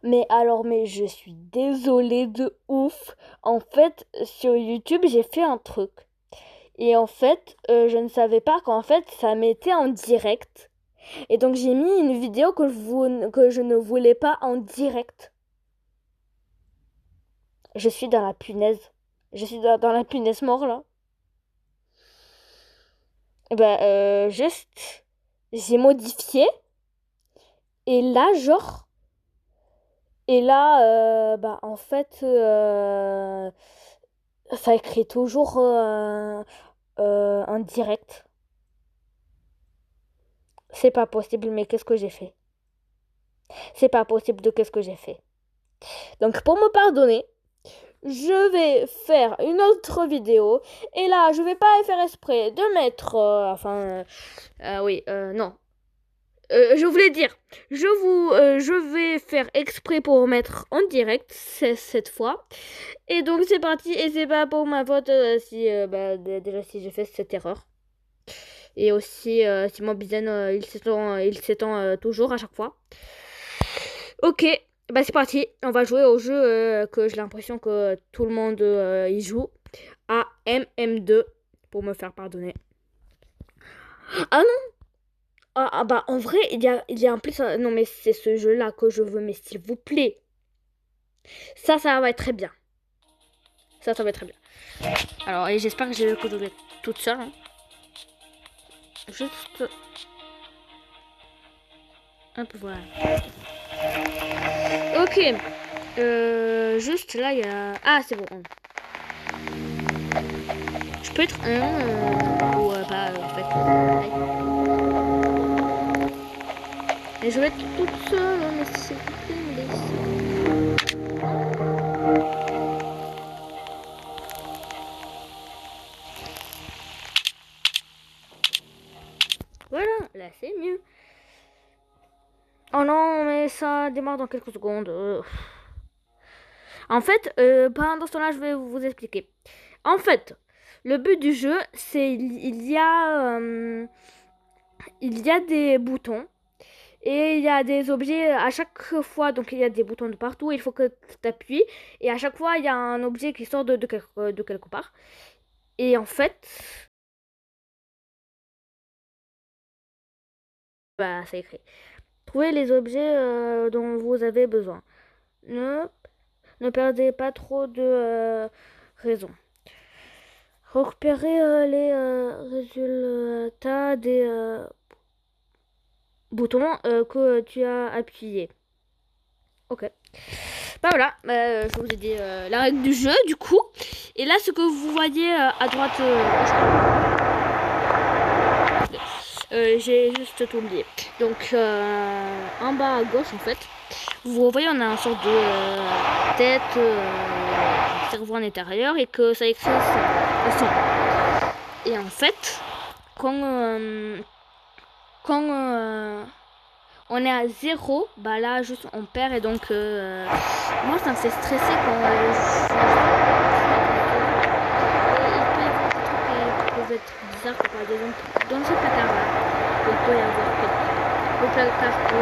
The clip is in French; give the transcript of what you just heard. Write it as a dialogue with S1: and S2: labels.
S1: Mais alors, mais je suis désolée de ouf. En fait, sur YouTube, j'ai fait un truc. Et en fait, je ne savais pas qu'en fait, ça mettait en direct. Et donc, j'ai mis une vidéo que je ne voulais pas en direct. Je suis dans la punaise. Je suis dans la punaise mort, là. Et ben, juste, j'ai modifié. Et là, genre, et là, bah, en fait, ça écrit toujours en direct. C'est pas possible, mais qu'est-ce que j'ai fait? C'est pas possible de qu'est-ce que j'ai fait. Donc, pour me pardonner, je vais faire une autre vidéo. Et là, je vais pas faire exprès de mettre. Oui, non. Je voulais dire, je vais faire exprès pour mettre en direct cette fois. Et donc c'est parti, et c'est pas pour ma faute si déjà si j'ai fait cette erreur. Et aussi si mon bizen il s'étend toujours à chaque fois. Ok, bah c'est parti, on va jouer au jeu que j'ai l'impression que tout le monde y joue, à MM2 pour me faire pardonner. Ah non. Bah en vrai il y a un plus non mais c'est ce jeu là que je veux, mais s'il vous plaît, ça va être très bien, ça va être très bien. Alors et j'espère que je vais être toute seule hein. Juste un peu voilà. Ok, juste là il y a c'est bon. Je peux être un ou pas en fait. Et je vais être toute seule, mais s'il vous plaît me laissez. Voilà, là c'est mieux. Oh non, mais ça démarre dans quelques secondes. En fait, pendant ce temps-là, je vais vous expliquer. En fait, le but du jeu, c'est il y a des boutons et il y a des objets à chaque fois. Donc il y a des boutons de partout. Il faut que tu appuies et à chaque fois il y a un objet qui sort de quelque part. Et en fait, bah c'est écrit. Trouvez les objets dont vous avez besoin. Ne, ne perdez pas trop de raison. Repérer les résultats des boutons que tu as appuyés. Ok. Bah voilà, je vous ai dit la règle du jeu du coup. Et là, ce que vous voyez à droite, j'ai juste tout oublié. Donc en bas à gauche en fait, vous voyez on a une sorte de tête, cerveau en intérieur et que ça écrit le son. Et en fait, quand on est à 0, bah là juste on perd et donc moi ça me fait stresser quand il peut y avoir des trucs qui peuvent être bizarres, par exemple dans ce placard là, il peut y avoir le placard où